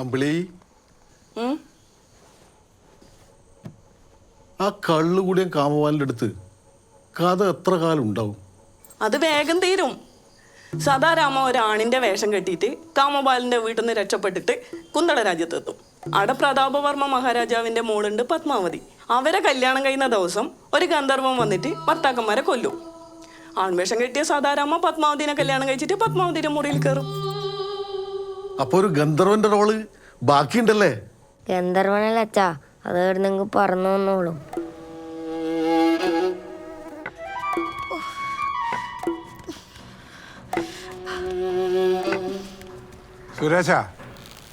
അമ്പിളി ആ കള്ളുകൂടിയ കാമവാലിൻ്റെ അടുത്ത് കഥ എത്ര കാലം ഉണ്ടാവും? അത് വേഗം തീരും. സദാരാമ ഒരാണിന്റെ വേഷം കെട്ടിയിട്ട് കാമബാലിന്റെ വീട്ടിൽ നിന്ന് രക്ഷപ്പെട്ടിട്ട് കുന്തള രാജ്യത്തെത്തും. അവിടെ പ്രതാപവർമ്മ മഹാരാജാവിന്റെ മോളുണ്ട് പത്മാവതി. അവരെ കല്യാണം കഴിയുന്ന ദിവസം ഒരു ഗന്ധർവം വന്നിട്ട് ഭർത്താക്കന്മാരെ കൊല്ലും. ആൺവേഷം കെട്ടിയ സദാരാമ പത്മാവതിനെ കല്യാണം കഴിച്ചിട്ട് പത്മാവതിയുടെ മുറിയിൽ കയറും. അപ്പൊ ഒരു ഗന്ധർവന്റെ റോള് ബാക്കിയുണ്ടല്ലേ? ഗന്ധർവനല്ല അച്ഛാ, അത് നിങ്ങൾക്ക് പറഞ്ഞു തന്നോളും. സുരേഷ,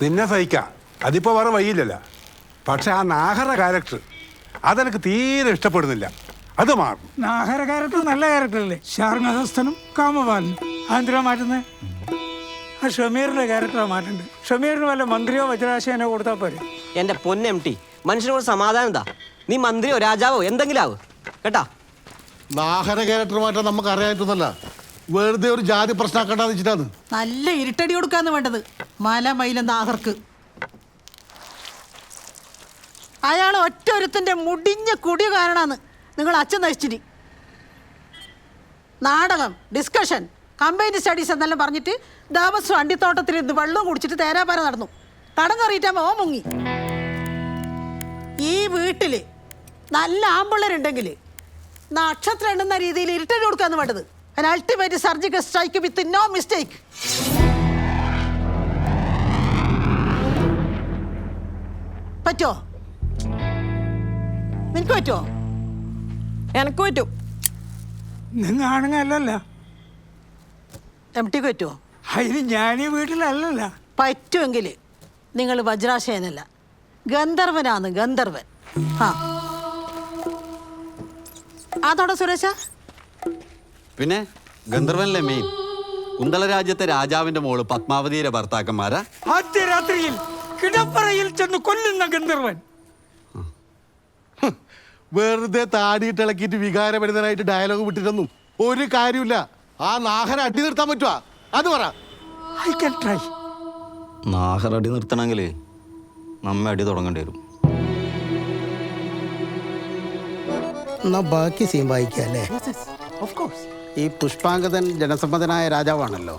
നിന്നെ സഹിക്കാം, അതിപ്പോ വേറെ വഴിയില്ലല്ലോ. പക്ഷെ ആ നാഹര ക്യാരക്ടർ അതെനിക്ക് തീരെ ഇഷ്ടപ്പെടുന്നില്ല. അത് മാറും. നാഹര ക്യാരക്ടർ നല്ല ക്യാരക്ടറല്ലേ? ശാർങ്ങഹസ്തനും കാമപാലനും അതെന്തിനാ മാറ്റുന്നത്? ആ ഷമീറിന്റെ ക്യാരക്ടറാണ് മാറ്റേണ്ടത്. ഷമീറിന് വല്ല മന്ത്രിയോ വജ്രാശയനോ കൊടുത്താൽ പോരെ. എന്റെ പൊന്നെംടി, മനുഷ്യനോട് സമാധാനം എന്താ? നീ മന്ത്രിയോ രാജാവോ എന്തെങ്കിലും ആവും കേട്ടാ. നാഹര ക്യാരക്ടർ മാറ്റാൻ നമുക്ക് അറിയായിട്ടൊന്നല്ല, വെറുതെ ഒരു ജാതി പ്രശ്നമാക്കണ്ടെന്ന് വെച്ചിട്ടാണ്. നല്ല ഇരുട്ടടി കൊടുക്കാന്ന് വേണ്ടത് മല മയില നാഹർക്ക്. അയാൾ ഒറ്റ ഒരുത്തിന്റെ മുടിഞ്ഞ കുടി കാരണാന്ന് നിങ്ങൾ അച്ഛൻ നശിച്ചിരി. നാടകം, ഡിസ്കഷൻ, കമ്പൈൻഡ് സ്റ്റഡീസ് എന്നെല്ലാം പറഞ്ഞിട്ട് ദിവസം അണ്ടിത്തോട്ടത്തിലിരുന്ന് വെള്ളം കുടിച്ചിട്ട് തേരാപാര നടന്നു. കടം കറിയിട്ടാകുമ്പോൾ ഓ മുങ്ങി. ഈ വീട്ടില് നല്ല ആമ്പിള്ളേരുണ്ടെങ്കിൽ നക്ഷത്രം എണ്ണുന്ന രീതിയിൽ ഇരുട്ടടി കൊടുക്കാന്ന് വേണ്ടത്. Ultimate surgical strike with no mistake. പറ്റോ? നിനക്ക് പറ്റോ? എനക്ക് പറ്റും. നിങ്ങൾ ആണുങ്ങല്ലല്ല, എം ടിക്ക് പറ്റുമോ? അതിന് ഞാനീ വീട്ടിലല്ലല്ല. പറ്റുമെങ്കിൽ നിങ്ങൾ വജ്രാശയനല്ല, ഗന്ധർവനാണ് ഗന്ധർവൻ. ആ അതോടെ സുരേഷ. പിന്നെ ഗന്ധർവനല്ലേ മെയിൻ? കുന്തള രാജ്യത്തെ രാജാവിന്റെ മോള് പത്മാവതിയുടെ ഭർത്താക്കന്മാരാ. ആദ്യ രാത്രിയിൽ കിടപ്പറയിൽ ചെന്ന് കൊല്ലുന്ന ഗന്ധർവൻ. വെറുതെ താടിയിട്ട് ഇളക്കിയിട്ട് വികാരപരിതനായിട്ട് ഡയലോഗ് വിട്ടിട്ടൊന്നും ഒരു കാര്യമില്ല. ആ നാഹര അടി നിർത്താൻ പറ്റുവാ? അത് പറ. I can try. നാഹർ അടി നിർത്തണമെങ്കിൽ നമ്മ അടി തുടങ്ങേണ്ടി വരും. എന്നാ ബാക്കി സീൻ വായിക്കല്ലേ? ഈ പുഷ്പാങ്കതൻ ജനസമ്മതനായ രാജാവാണല്ലോ.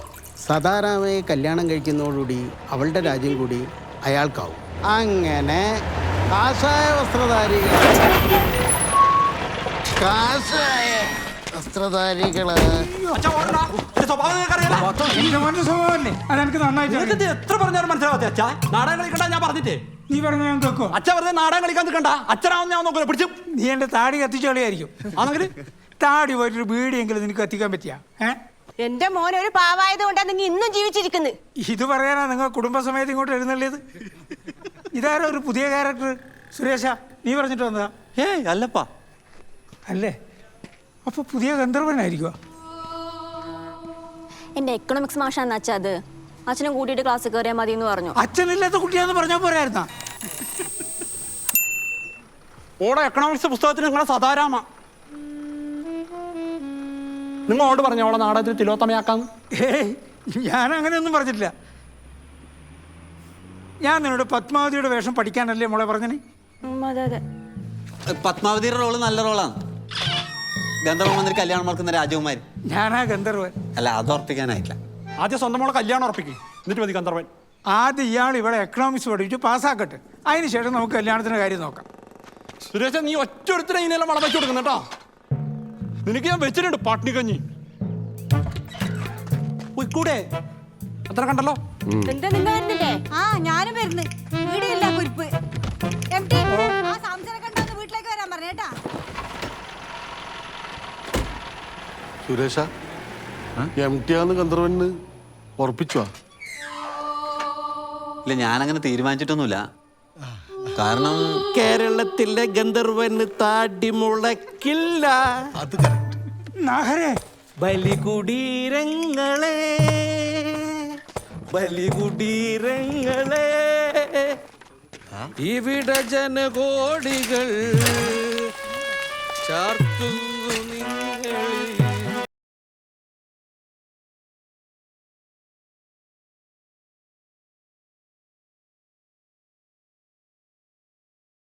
സദാരാമയെ കല്യാണം കഴിക്കുന്നതോടുകൂടി അവളുടെ രാജ്യം കൂടി അയാൾക്കാവും. അങ്ങനെ കാഷായ വസ്ത്രധാരികള് അതെനിക്ക് നന്നായിട്ട് എത്ര പറഞ്ഞാലും മനസ്സിലാവാത്ത അച്ഛാ. നാടകം കളിക്കണ്ട ഞാൻ പറഞ്ഞിട്ടേ. നീ പറഞ്ഞ ഞാൻ കേൾക്കോ? അച്ഛൻ വെറുതെ നാടകം കളിക്കാൻ നിൽക്കണ്ട. അച്ഛനാവുന്ന ഞാൻ നോക്കില്ല പിടിച്ചു. നീ എന്റെ താടി കത്തിച്ചോളിയായിരിക്കും. ആണെങ്കിൽ താടി പോയിട്ടൊരു ബീഡിയെങ്കിലും നിനക്ക് കത്തിക്കാൻ പറ്റിയ? എന്റെ മോൻ ഒരു പാവായത് കൊണ്ടാണ് നിങ്ങൾ ഇന്നും ജീവിച്ചിരിക്കുന്നത്. ഇത് പറയാനാ നിങ്ങൾ കുടുംബസമേതം ഇങ്ങോട്ട് എഴുന്നള്ളിയത്? ഇതാരോ ഒരു പുതിയ ക്യാരക്ടർ. സുരേഷ, നീ പറഞ്ഞിട്ട് വന്നതാ? അല്ലപ്പാ. അല്ലേ? അപ്പൊ പുതിയ ഗന്ധർവനായിരിക്കുവോ? എന്റെ എക്കണോമിക്സ് മാഷാന്ന് അച്ഛാ അത്. അച്ഛനെ കൂട്ടിയിട്ട് ക്ലാസ് കയറിയാൽ മതി എന്ന് പറഞ്ഞു. അച്ഛനില്ലാത്ത കുട്ടിയാന്ന് പറഞ്ഞാൽ പോരായിരുന്നാ? ഓടെ എക്കണോമിക്സ് പുസ്തകത്തിന് നിങ്ങളെ സദാരാമ നിങ്ങളോട് പറഞ്ഞ ഓളെ നാടകത്തിൽ തിലോത്തമയാക്കാന്ന്. ഞാൻ അങ്ങനെയൊന്നും പറഞ്ഞിട്ടില്ല. ഞാൻ നിന്നോട് പത്മാവതിയുടെ വേഷം പഠിക്കാനല്ലേ മോളെ പറഞ്ഞേ? അതെ അതെ. പത്മാവതിയുടെ റോള് നല്ല റോളാണ്. ഗന്ധർവ മന്ത്രി കല്യാണം മറക്കുന്ന രാജകുമാരി. ഞാനാ ഗന്ധർവൻ. അല്ല, അത് ഉറപ്പിക്കാനായിട്ടില്ല. ആദ്യം സ്വന്തം മോളെ കല്യാണം ഉറപ്പിക്കും, എന്നിട്ട് മതി ഗന്ധർവൻ. ആദ്യം ഇയാൾ ഇവിടെ എക്കണോമിക്സ് പഠിച്ചു പാസ്സാക്കട്ടെ, അതിന് ശേഷം നമുക്ക് കല്യാണത്തിന്റെ കാര്യം നോക്കാം. സുരേഷ, നീ ഒറ്റ ഒരുത്തിനെ ഇതിനെല്ലാം വളം വെച്ചു കൊടുക്കുന്നു കേട്ടോ. നിനക്ക് ഞാൻ വെച്ചിട്ടുണ്ട് പാട്ടിനിക്കഞ്ഞി. കൂടെ അത്ര കണ്ടല്ലോ. എന്താ നിങ്ങൾ വരുന്നില്ലേ? ആ ഞാനും വരുന്നു. വീടില്ല കുരിപ്പ്. ആ സാംസനെ കണ്ടു വീട്ടിലേക്ക് വരാൻ പറഞ്ഞേട്ടാ. സുരേഷ, എം ടി ആന്ന് ഗന്ധർവന് ഉറപ്പിച്ചോ? ഇല്ല, ഞാനങ്ങനെ തീരുമാനിച്ചിട്ടൊന്നുമില്ല. കാരണം കേരളത്തിലെ ഗന്ധർവന് താടി മുളക്കില്ല. അത് കറക്റ്റ്. നാഹരേ, ബലികുടീരങ്ങളെ ബലികുടീരങ്ങളെ ഇവിടെ ജനകോടികൾ ചാർത്തും